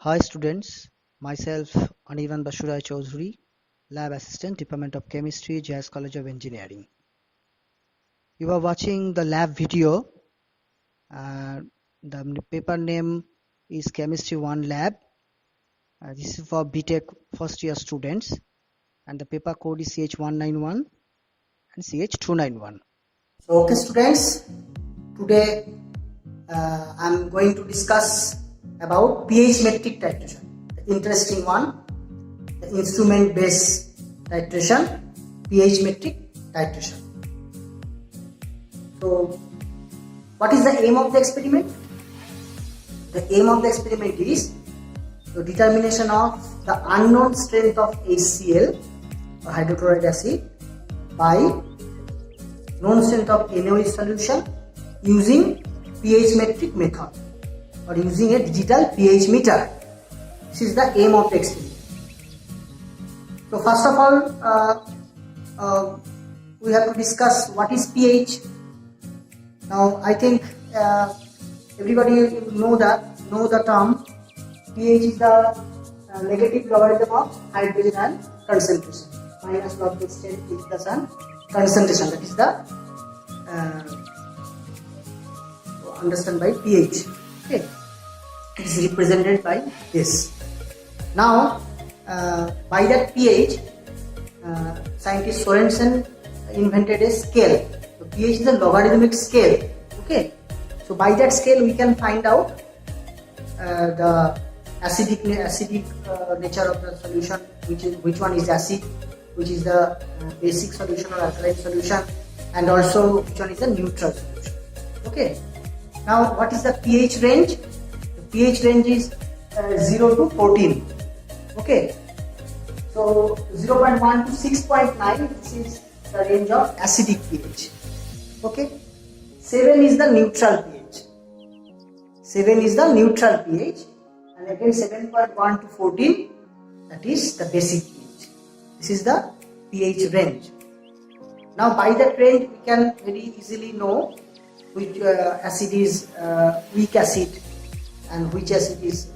Hi students, myself Anirban Bashurai Chaudhuri, Lab Assistant, Department of Chemistry, JS College of Engineering. You are watching the lab video. The paper name is Chemistry 1 Lab. This is for BTech first year students, and the paper code is CH191 and CH291. So okay students, today I'm going to discuss about pH metric titration, the interesting one, the instrument based titration, pH metric titration. So what is the aim of the experiment? The aim of the experiment is the determination of the unknown strength of HCl or hydrochloric acid by known strength of NaOH solution using pH metric method or using a digital pH meter. This is the aim of the experiment. So first of all, we have to discuss what is pH. Now I think everybody know the term. pH is the negative logarithm of hydrogen ion concentration. Minus log x plus and concentration. That is the understand by pH. Okay, it is represented by this. Now, by that pH, scientist Sorensen invented a scale. So pH is a logarithmic scale. Okay, so by that scale we can find out the acidic nature of the solution, which one is acid, which is the basic solution or alkaline solution, and also which one is the neutral solution. Okay. Now, what is the pH range? The pH range is 0 to 14. Okay. So 0.1 to 6.9. This is the range of acidic pH. Okay. 7 is the neutral pH. 7 is the neutral pH, and again 7.1 to 14. That is the basic pH. This is the pH range. Now, by that range, we can very easily know which acid is weak acid and which acid is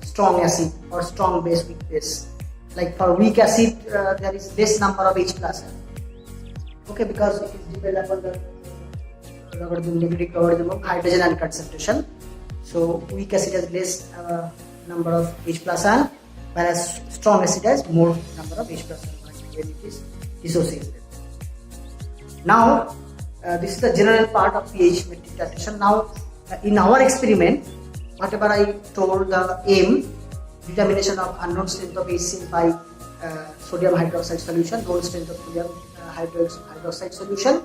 strong acid or strong base, weak base. Like for weak acid, there is less number of H plus. Okay, because it is dependent upon the negative logarithm of hydrogen ion concentration. So weak acid has less number of H plus ion, whereas strong acid has more number of H plus ion when it is dissociated. Now, this is the general part of pH metric titration. Now, in our experiment, whatever I told the aim, determination of unknown strength of HCl by sodium hydroxide solution, known strength of sodium hydroxide solution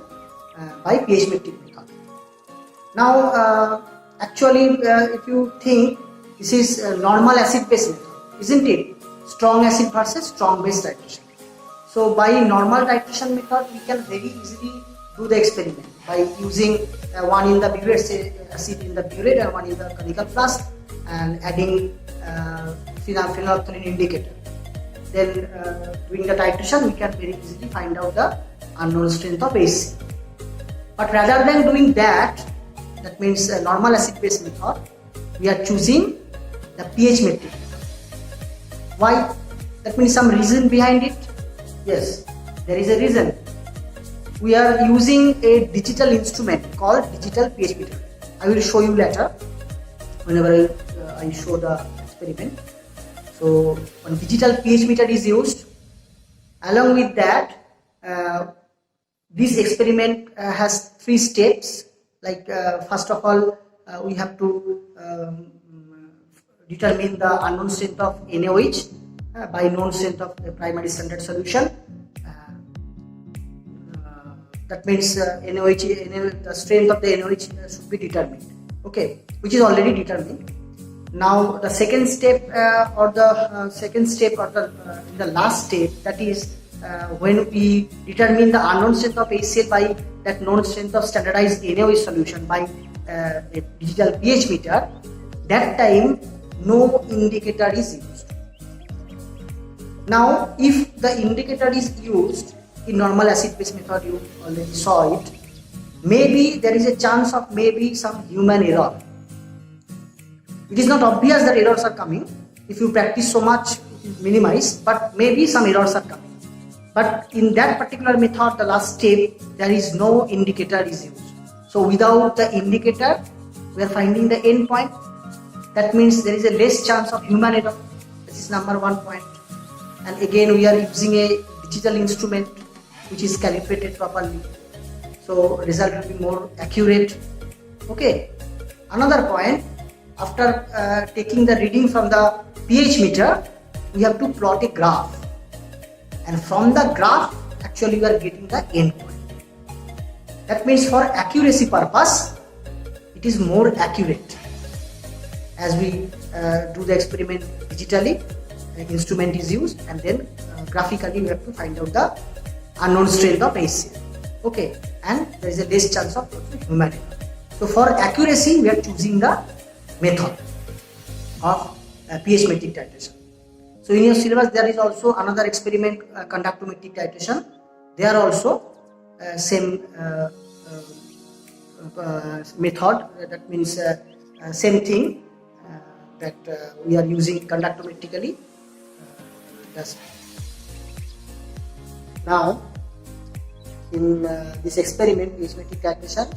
by pH metric method. Now, actually, if you think this is a normal acid base method, isn't it? Strong acid versus strong base titration. So, by normal titration method, we can very easily do the experiment by using one in the burette acid in the burette and one in the conical flask and adding phenolphthalein indicator. Then doing the titration, we can very easily find out the unknown strength of HCl. But rather than doing that means a normal acid base method, we are choosing the pH metric. Why? That means some reason behind it. Yes, there is a reason. We are using a digital instrument called digital pH meter. I will show you later whenever I show the experiment. So, one digital pH meter is used. Along with that, this experiment has 3 steps. Like first of all, we have to determine the unknown strength of NaOH by known strength of a primary standard solution. That means the strength of the NaOH should be determined. Okay, which is already determined. Now the second step in the last step, that is when we determine the unknown strength of HCl by that known strength of standardized NaOH solution by a digital pH meter, that time no indicator is used. Now if the indicator is used in normal acid base method, you already saw it, maybe there is a chance of maybe some human error. It is not obvious that errors are coming. If you practice so much, it is minimized, but maybe some errors are coming. But in that particular method, the last step, there is no indicator is used. So without the indicator, we are finding the endpoint. That means there is a less chance of human error. This is number 1 point. And again, we are using a digital instrument which is calibrated properly. So result will be more accurate. Okay. Another point, after taking the reading from the pH meter, we have to plot a graph. And from the graph, actually we are getting the endpoint. That means for accuracy purpose, it is more accurate. As we do the experiment digitally, instrument is used, and then graphically we have to find out the unknown strength of HCl. Okay, and there is a less chance of human error. So for accuracy, we are choosing the method of pH metric titration. So in your syllabus, there is also another experiment, conductometric titration. They are also same method. That means same thing that we are using conductometrically. Now, in this experiment, pH metric titration,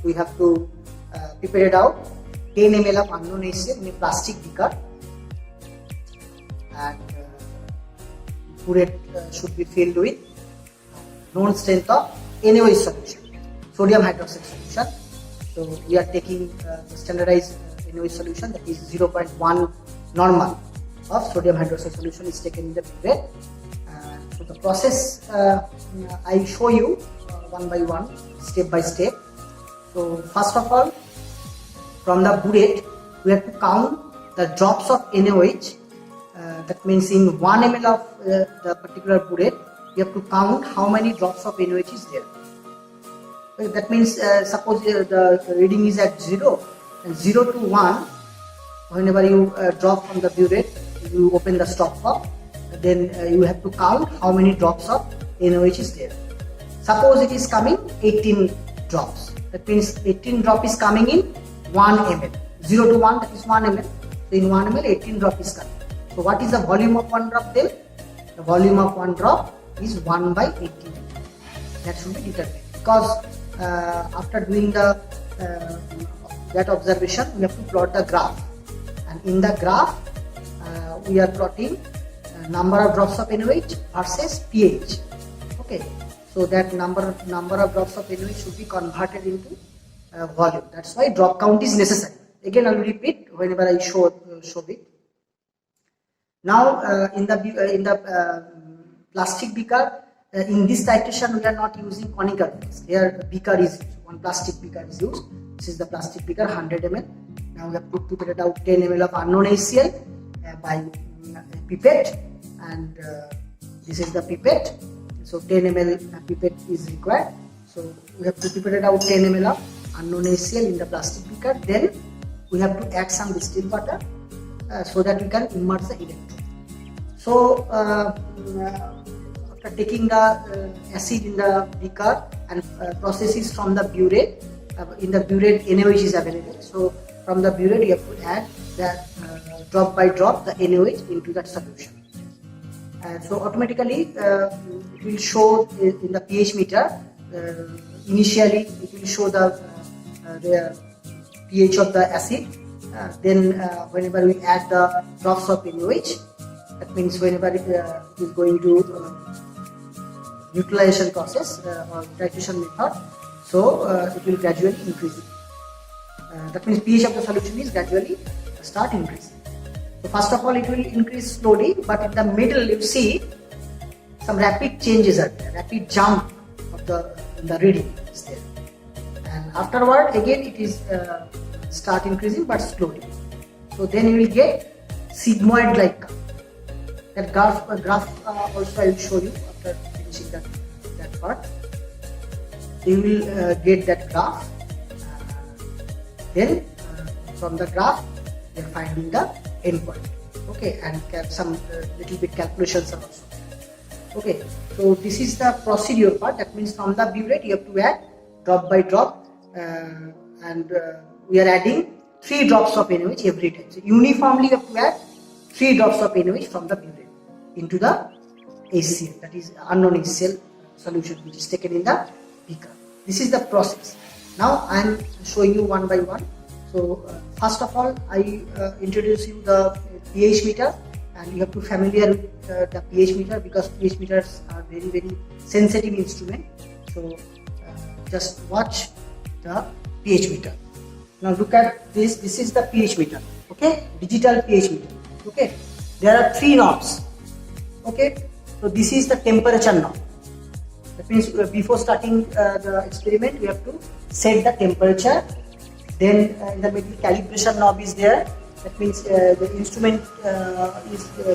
we have to prepare it out 10 ml of unknown HCl in a plastic beaker, and burette should be filled with known strength of NaOH solution, sodium hydroxide solution. So we are taking the standardized NaOH solution, that is 0.1 normal of sodium hydroxide solution is taken in the burette. So the process I show you one by one, step by step. So first of all, from the burette, we have to count the drops of NaOH. That means in 1 ml of the particular burette, you have to count how many drops of NaOH is there. That means suppose the reading is at 0, and 0 to 1, whenever you drop from the burette, you open the stopcock, then you have to count how many drops of NaOH is there. Suppose it is coming 18 drops. That means 18 drop is coming in 1 ml. 0 to 1, that is 1 ml. So in 1 ml, 18 drop is coming. So what is the volume of 1 drop then? The volume of 1 drop is 1 by 18. That should be determined. Because after doing the that observation, we have to plot the graph. And in the graph, we are plotting number of drops of NaOH versus pH. Okay. So that number of drops of NaOH should be converted into volume. That's why drop count is necessary. Again, I will repeat whenever I show it. Now, in the plastic beaker, in this titration we are not using conical beakers. Here the beaker is used. One plastic beaker is used. This is the plastic beaker, 100 ml. Now we have to prepare out 10 ml of unknown HCl by pipette, and this is the pipette. So 10 ml pipette is required. So we have to prepare out 10 ml of unknown HCl in the plastic beaker. Then we have to add some distilled water so that we can immerse the electrode. So after taking the acid in the beaker and processes from the burette, in the burette NaOH is available. So from the burette you have to add the drop by drop the NaOH into that solution. So automatically it will show in the pH meter. Initially it will show the pH of the acid. Then whenever we add the drops of NaOH, that means whenever it is going to neutralization process or titration method, so it will gradually increase. That means pH of the solution is gradually start increasing. So first of all it will increase slowly, but in the middle you see some rapid changes are there, rapid jump of the reading is there, and afterward again it is start increasing but slowly. So then you will get sigmoid like curve. That graph also I will show you after finishing that part. So you will get that graph. Then from the graph you are finding the endpoint. Okay, and some little bit calculations are also there. Okay, so this is the procedure part. That means from the burette you have to add drop by drop, and we are adding 3 drops of NaOH every time. So uniformly you have to add 3 drops of NaOH from the butane into the HCl, that is unknown HCl solution, which is taken in the beaker. This is the process. Now I am showing you one by one. So first of all, I introduce you the pH meter, and you have to familiar with the pH meter, because pH meters are very sensitive instrument. So just watch the pH meter. Now look at this. This is the pH meter. Okay, digital pH meter. Okay, there are 3 knobs. Okay, so this is the temperature knob. That means before starting the experiment, we have to set the temperature. Then in the middle, calibration knob is there. That means the instrument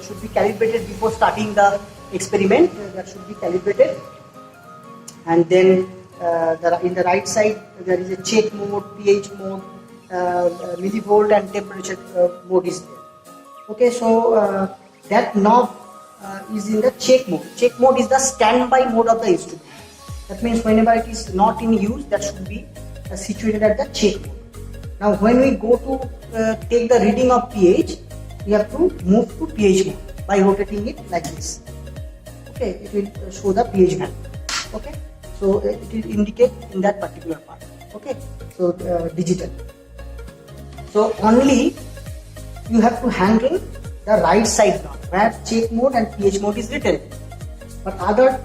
should be calibrated before starting the experiment. That should be calibrated. And then in the right side, there is a check mode, pH mode, millivolt and temperature mode is there. Okay, so that knob is in the check mode. Check mode is the standby mode of the instrument. That means whenever it is not in use, that should be situated at the check mode. Now when we go to take the reading of pH, we have to move to pH mode by rotating it like this. Okay, it will show the pH value. Okay, so it will indicate in that particular part. Okay, so digital. So only you have to handle the right side knob where check mode and pH mode is written, but other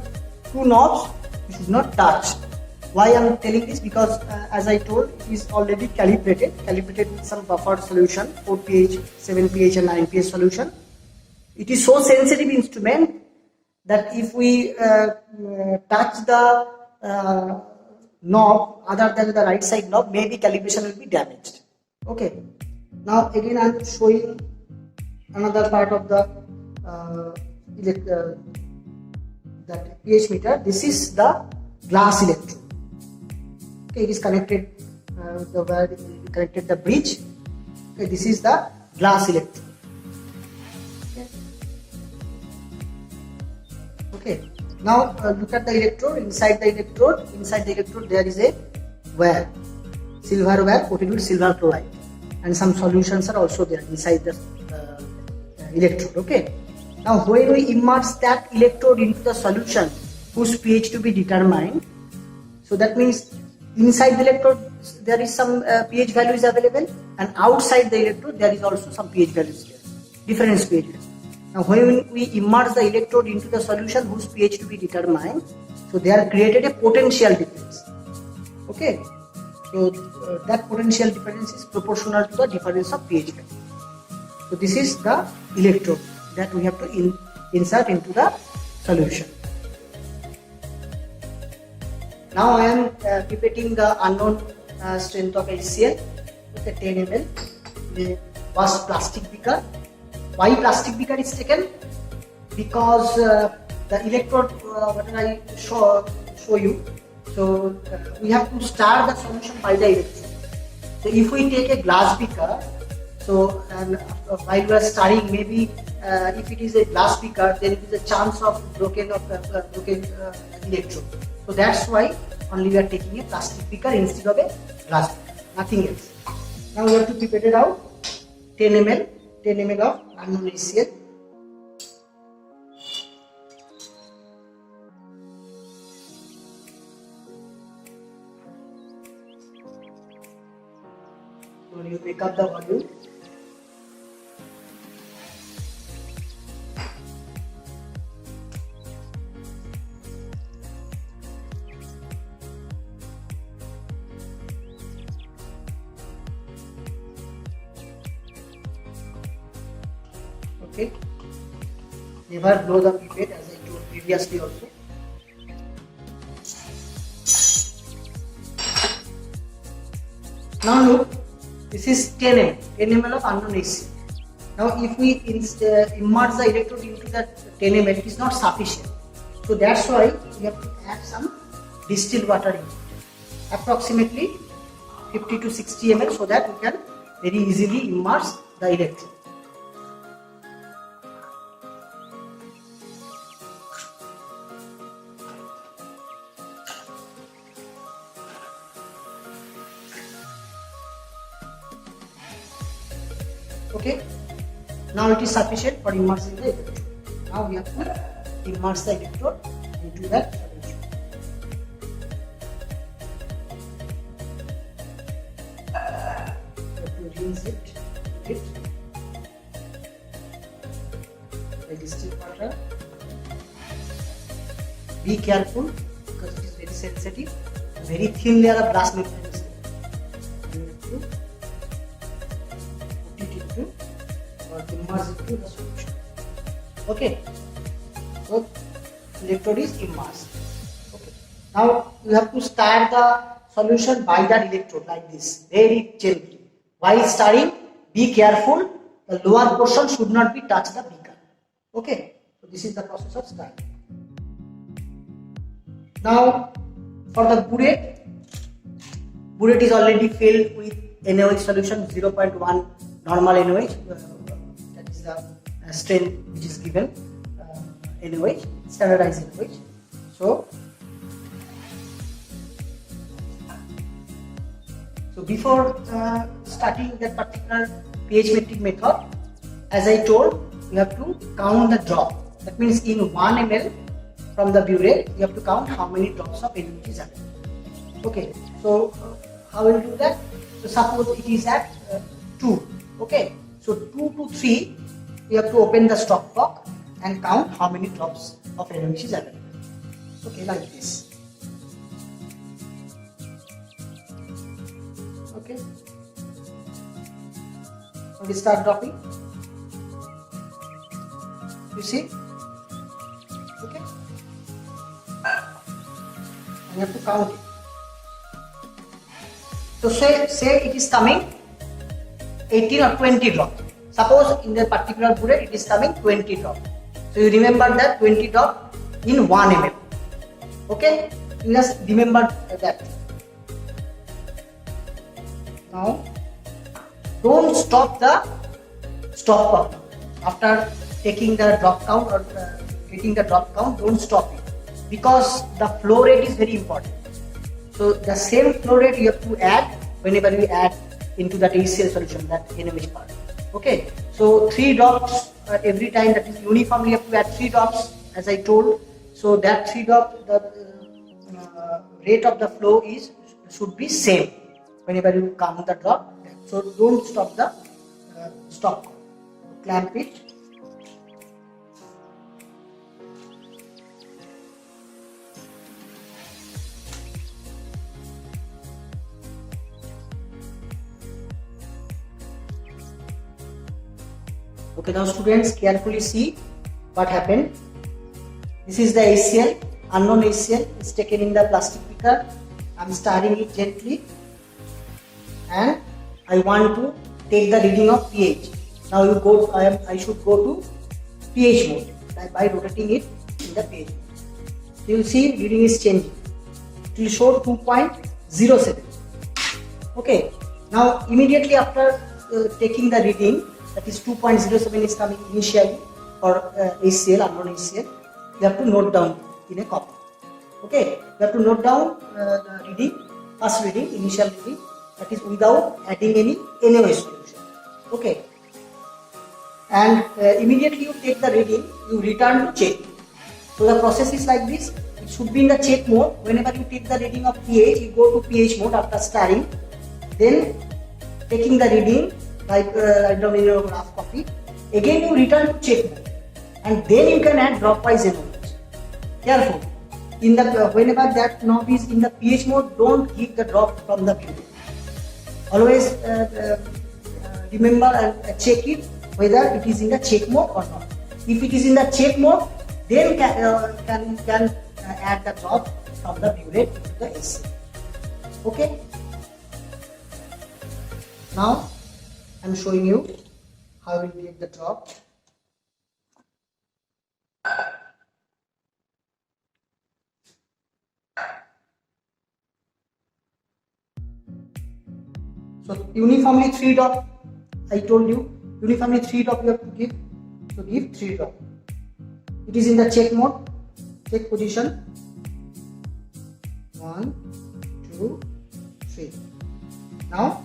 2 knobs you should not touch. Why I am telling this? Because as I told, it is already calibrated with some buffered solution, 4 pH, 7 pH and 9 pH solution. It is so sensitive instrument that if we touch the knob other than the right side knob, maybe calibration will be damaged. Okay, now again I am showing another part of the that pH meter. This is the glass electrode. Okay, it is connected the wire connected the bridge. Okay, this is the glass electrode. Okay, now look at the electrode. Inside the electrode there is a wire, silver wire coated with silver chloride, and some solutions are also there inside the electrode. Okay, now when we immerse that electrode into the solution whose pH to be determined, so that means inside the electrode there is some pH value is available, and outside the electrode there is also some pH values there, different pH values. Now when we immerse the electrode into the solution whose pH to be determined, so they are created a potential difference. Okay, so that potential difference is proportional to the difference of pH value. So this is the electrode that we have to insert into the solution. Now I am pipetting the unknown strength of HCl with a 10 ml in a washed plastic beaker. Why plastic beaker is taken? Because the electrode, what I show you, so we have to stir the solution by the electrode. So if we take a glass beaker, so and while we are stirring, maybe if it is a glass beaker, there is a chance of broken electrode. So that's why only we are taking a plastic beaker instead of a glass beaker, nothing else. Now we have to pipette it out, 10 ml of unknown HCl. So you pick up the volume. Okay, never blow the pipette, as I told previously also. Now look, this is 10 ml of unknown HCl. Now if we immerse the electrode into that 10 ml, it is not sufficient. So that's why we have to add some distilled water in, approximately 50 to 60 ml, so that we can very easily immerse the electrode. Okay. Now it is sufficient for immersing the electrode. Now we have to immerse the electrode into that solution. We have to rinse it with the distilled water. Be careful because it is very sensitive. A very thin layer of glass membrane is there. You have to put it into or immerse it into the solution. Okay. So electrode is immersed. Okay. Now you have to stir the solution by that electrode like this, very gently. While stirring, be careful. The lower portion should not be touched the beaker. Okay. So this is the process of stirring. Now for the burette is already filled with NaOH solution 0.1 normal NaOH, that is the strength which is given, NaOH, standardized NaOH. So before starting that particular pH metric method, as I told, you have to count the drop. That means in 1 ml from the burette, you have to count how many drops of NaOH is available. Okay, so how will you do that? So suppose it is at 2. Okay, so 2 to 3, you have to open the stopcock and count how many drops of NaOH is available. Okay, like this. Okay, so we start dropping. You see? Okay, and you have to count it. So say it is coming 18 or 20 drops. Suppose in the particular burette it is coming 20 drops. So you remember that 20 drops in 1 ml. Okay, you just remember that. Now don't stop the stopcock. After taking the drop count or getting the drop count, don't stop it because the flow rate is very important. So the same flow rate you have to add whenever you add into that HCl solution, that NaOH part. Okay, so 3 drops every time, that is uniformly you have to add 3 drops as I told. So that 3 drop, the rate of the flow should be same whenever you count the drop. So don't stop the stop, clamp it. Okay, now students carefully see what happened. This is the HCl, unknown HCl is taken in the plastic beaker. I am stirring it gently and I want to take the reading of pH. Now I should go to pH mode by rotating it in the pH. You will see reading is changing. It will show 2.07. Okay, now immediately after taking the reading, that is 2.07 is coming initially for HCl, unknown HCl. You have to note down in a copy. Okay, you have to note down the reading, first reading, initial reading, that is without adding any NaOH solution. Okay, and immediately you take the reading, you return to check. So the process is like this. It should be in the check mode. Whenever you take the reading of pH, you go to pH mode after stirring, then taking the reading, like write down in your graph copy. Again you return to check mode, and then you can add drop-wise NaOH. Careful. In the whenever that knob is in the pH mode, don't give the drop from the burette. Always remember and check it whether it is in the check mode or not. If it is in the check mode, then can add the drop from the burette to the HCl. Okay. Now I am showing you how we will get the drop. So uniformly 3 drop, I told you, uniformly 3 drop you have to give. So give 3 drop. It is in the check mode, check position. 1, 2, 3. Now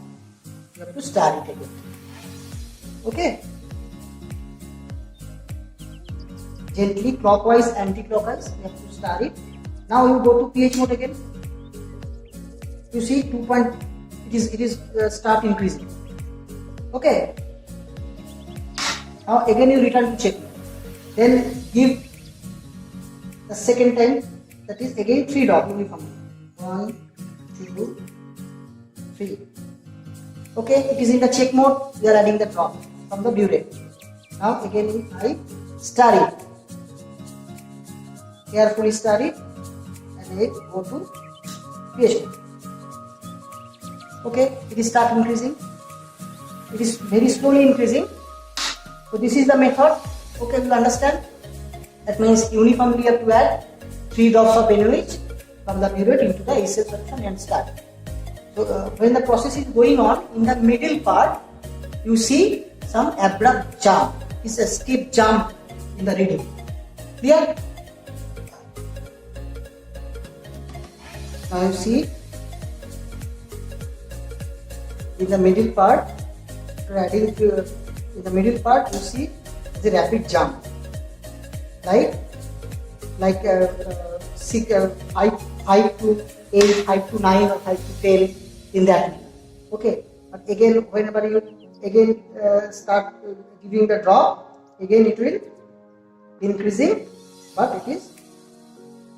you have to stir it again. Okay. Gently clockwise, anti-clockwise. You have to start it. Now you go to pH mode again. You see 2 point. It is start increasing. Okay. Now again you return to check. Then give the second time. That is again 3 dot uniformly. 1, 2, 3. Okay, it is in the check mode. We are adding the drop from the burette. Now again I start it. Carefully start it and I go to pH mode. Okay, it is start increasing. It is very slowly increasing. So this is the method. Okay, you understand? That means uniformly you have to add 3 drops of NaOH from the burette into the HCl solution and start. So when the process is going on, in the middle part, you see some abrupt jump. It's a steep jump in the reading. Clear? Now you see in the middle part, in the middle part you see the rapid jump, right? Like 5 to 8, 5 to 9 or 5 to 10 in that way. Okay, but again whenever you again start giving the drop, again it will increasing, but it is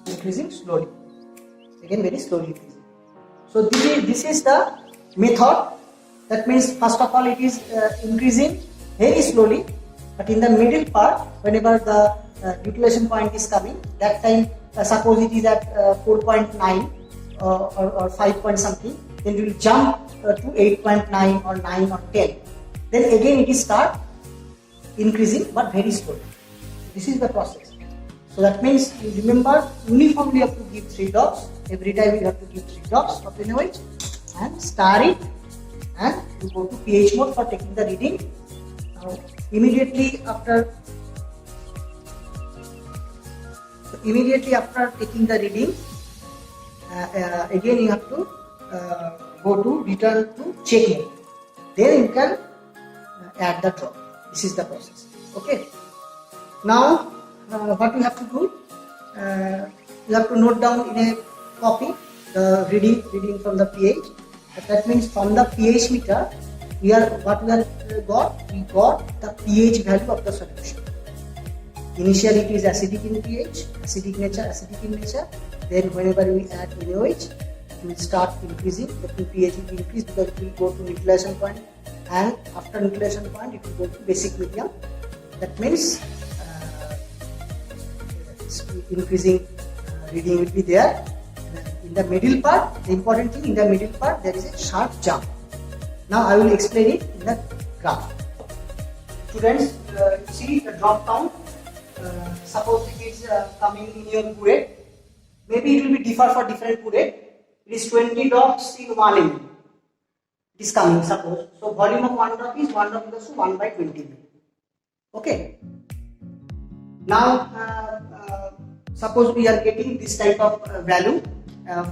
increasing slowly. Again very slowly increasing. So this is the method. That means first of all it is increasing very slowly, but in the middle part, whenever the utilization point is coming, that time suppose it is at 4.9 or 5 point something, then it will jump to 8.9 or 9 or 10. Then again it is start increasing but very slowly. This is the process. So that means you remember uniformly you have to give 3 drops. Every time you have to give 3 drops of NaOH and start it, and you go to pH mode for taking the reading. Now immediately after taking the reading, again you have to go to return to check mode. Then you can add the drop. This is the process. Okay. Now what you have to do, you have to note down in a copy the reading from the pH. That means from the pH meter, we got the pH value of the solution. Initially it is acidic in pH, acidic in nature. Then whenever we add NaOH, it will start increasing. The pH will increase because it will go to neutralization point, and after neutralization point it will go to basic medium. That means increasing reading will be there. In the middle part, the important thing, in the middle part there is a sharp jump. Now I will explain it in the graph. Students, see the drop count. Suppose it is coming in your burette. Maybe it will be differ for different burette. It is 20 drops in 1 ml. It is coming, suppose. So volume of 1 drop is 1 drop equals to 1 by 20 ml. Okay. Now suppose we are getting this type of value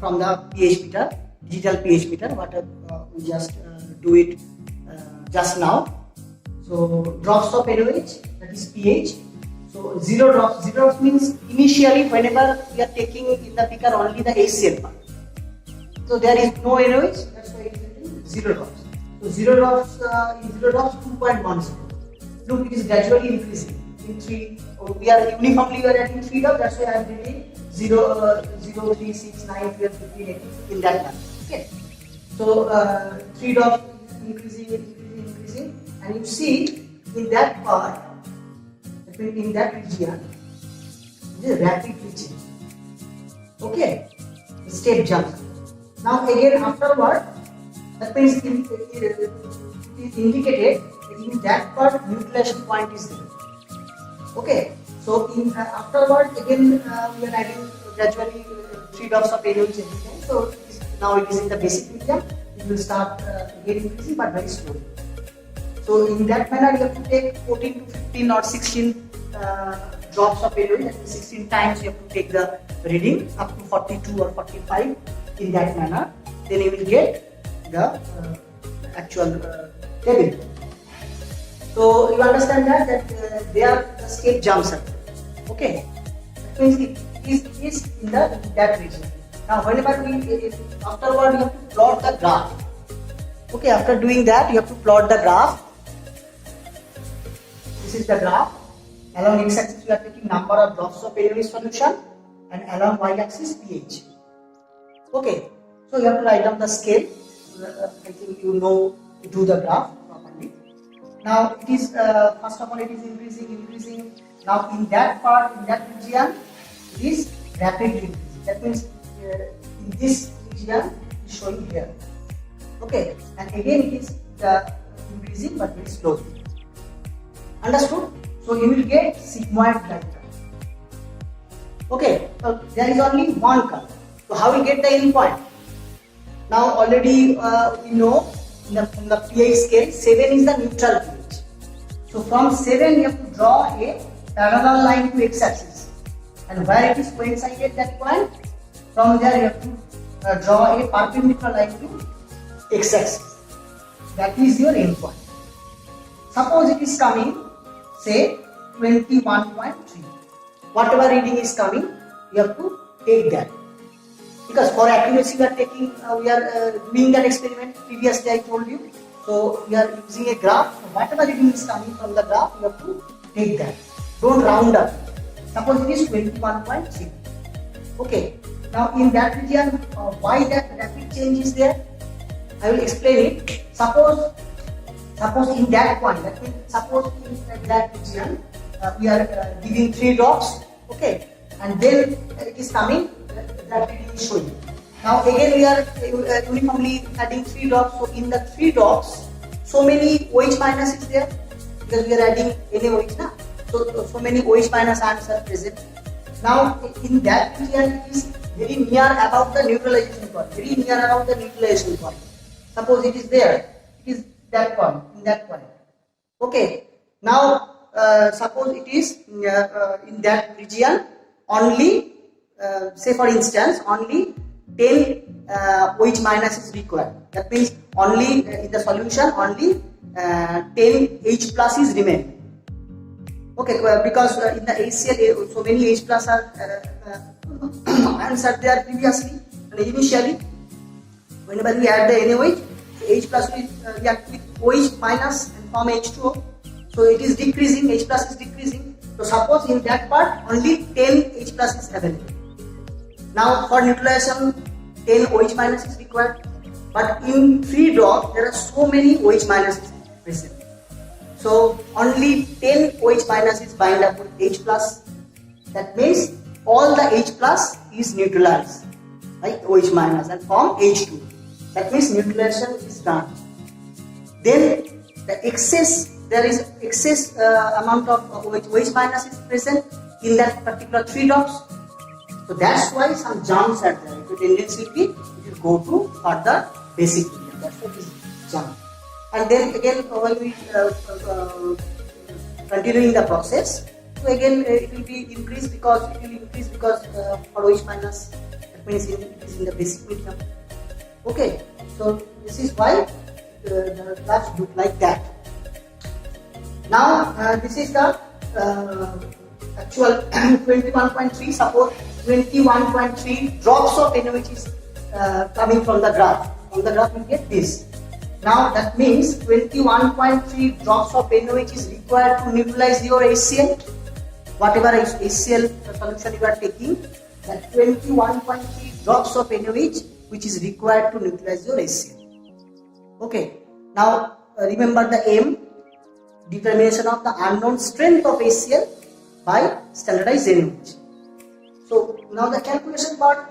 from the pH meter, digital pH meter, what we just do it just now. So drops of NaOH, that is pH. So 0 drops. 0 drops means initially whenever we are taking in the beaker only the HCl part. So there is no NaOH, that's why it is 0 drops. So 0 drops, in 0 drops 2.10. Look, it is gradually increasing. In 3, we are uniformly adding 3 drops, that's why I am getting 0, 0, 3, 6, 9, 12, 15, 18 in that manner. Okay. So 3 drops increasing, and you see in that part, in that region, it is rapid reaching. Okay, step jump. Now again afterward, that means it is indicated that in that part neutralization point is there. Okay, so in afterward again we are adding gradually 3 drops of NaOH every time. So now it is in the basic medium. It will start again increasing but very slowly. So in that manner you have to take 14 to 15 or 16 drops of NaOH. That means 16 times you have to take the reading up to 42 or 45 in that manner. Then you will get the actual table. So you understand that there the scale jumps up. Okay, that means it is in that region. Now whenever afterward you have to plot the graph. Okay, after doing that you have to plot the graph. This is the graph. Along x-axis we are taking number of drops of NaOH solution, and along y-axis pH. Okay, so you have to write down the scale. I think you know to do the graph properly. Now it is first of all it is increasing. Now in that part, in that region, it is rapidly increasing. That means in this region it is showing here. Okay, and again it is increasing but very slowly. Understood? So you will get sigmoid like that. Okay, so there is only one curve. So how we get the endpoint? Now already we know from the pH scale 7 is the neutral pH. So from 7 you have to draw a parallel line to x-axis, and where it is coincided that point, from there you have to draw a perpendicular line to x-axis. That is your endpoint. Suppose it is coming, say 21.3. Whatever reading is coming, you have to take that. Because for accuracy we are doing that experiment previously I told you. So we are using a graph. So whatever reading is coming from the graph, you have to take that. Don't round up. Suppose it is 21.3. Okay. Now in that region, why that rapid change is there? I will explain it. Suppose in that point, that means suppose in that region we are giving 3 drops. Okay, and then it is coming. That reading is showing. Now again we are uniformly adding 3 drops. So in the 3 drops, so many OH minus is there because we are adding NaOH now. So many OH minus ions are present. Now in that region it is very near about the neutralization point. Suppose it is there. It is that point, in that point. Okay. Now suppose it is in that region only. Say for instance, only 10 OH minus is required. That means only in the solution only 10 H plus is remaining. Okay, because in the HCl so many H plus are answered there previously and initially. Whenever we add the NaOH, H plus will react with OH minus and form H2O. So it is decreasing, H plus is decreasing. So suppose in that part only 10 H plus is available. Now for neutralization 10 OH minus is required, but in 3 drops there are so many OH minuses present. So only 10 OH minus is bind up with H plus. That means all the H plus is neutralized by OH minus and form H2. That means neutralization is done. Then there is excess amount of OH minus is present in that particular 3 drops. So that's why some jumps are there. If the tendency will be, it will go to further basic medium. That's what is jump. And then again, when we continuing the process, so again it will be increased because for OH minus, that means it is in the basic medium. Okay, so this is why the graphs look like that. Now this is the actual 21.3. Suppose 21.3 drops of NaOH is coming from the graph. From the graph we get this. Now that means 21.3 drops of NaOH is required to neutralize your HCl. Whatever HCl solution you are taking, that 21.3 drops of NaOH which is required to neutralize your HCl. Okay. Now remember the aim, determination of the unknown strength of HCl by standardized NaOH. So now the calculation part.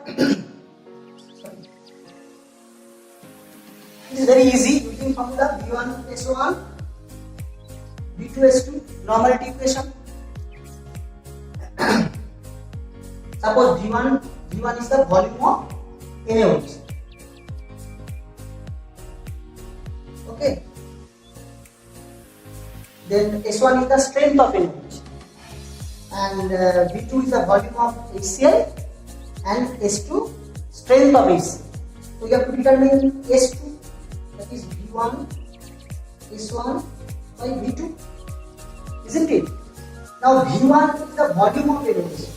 It is very easy using formula V1S1, V2S2, normality equation. Suppose V1 is the volume of NaOH. Okay. Then S1 is the strength of NaOH. And V2 is the volume of HCl, and S2 strength of HCl. So you have to determine S2, that is V1 S1 by V2. isn't it? Now V1 is the volume of NaOH.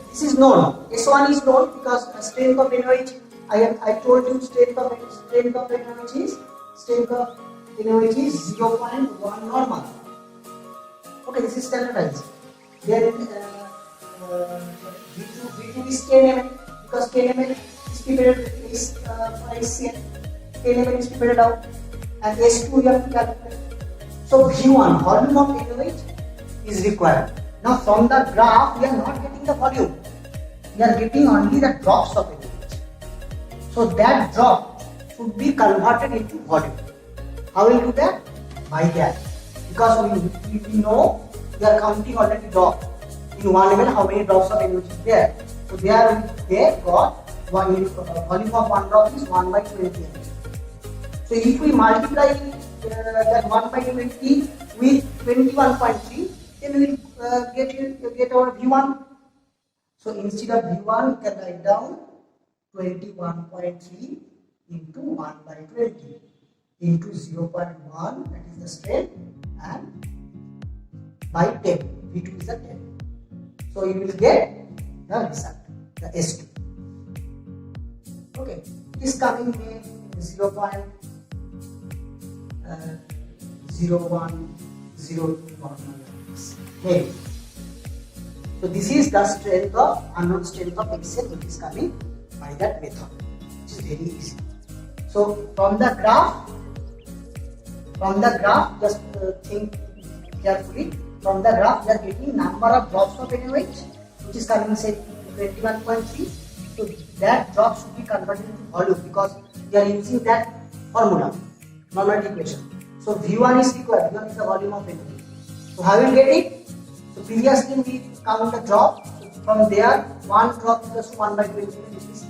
This is known. S1 is known because strength of NaOH. I told you strength of NaOH is 0.1 normal. Okay, this is standardized. Then V2 is 10 ml because 10 ml is prepared for HCl. 10 ml is prepared out, and S2 we have to calculate. So V1 volume of NaOH is required. Now from the graph we are not getting the volume. We are getting only the drops of NaOH. So that drop should be converted into volume. How will we do that? By that. Because we know we are counting already drop. In 1 ml how many drops of NaOH is there. So they got volume of 1 drop is 1 by 20 ml. So if we multiply that 1 by 20 with 21.3, then we will get our V1. So instead of V1, we can write down 21.3 into 1 by 20 into 0.1, that is the strength, and by 10. V2 is the 10. So you will get the result, the S2. Okay, this coming here 0.0102 normal. Okay. So this is the strength of unknown strength of HCl which is coming by that method, which is very easy. So from the graph, just think carefully. From the graph, we are getting number of drops of NaOH, which is coming say 21.3. So that drop should be converted into volume because we are using that formula, normality equation. So V1 is required. V1 is the volume of NaOH. So how will we get it? So previously we count the drop. So from there, 1 drop equals to 1 by 20, which is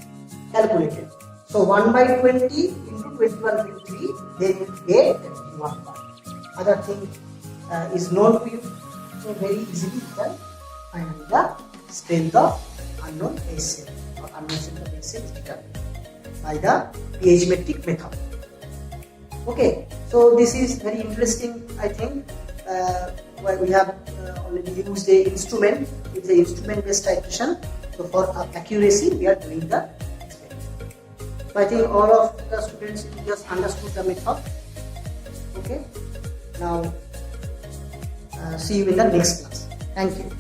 calculated. So 1 by 20 into 21.3, then you get V1 part. Other thing is known to you. So very easily you can find the strength of unknown HCl or unknown strength of HCl is determined by the pH metric method. Okay, so this is very interesting. I think where we have already used a instrument. It's an instrument-based titration. So for accuracy, we are doing the experiment. So I think all of the students just understood the method. Okay. Now see you in the next class. Thank you.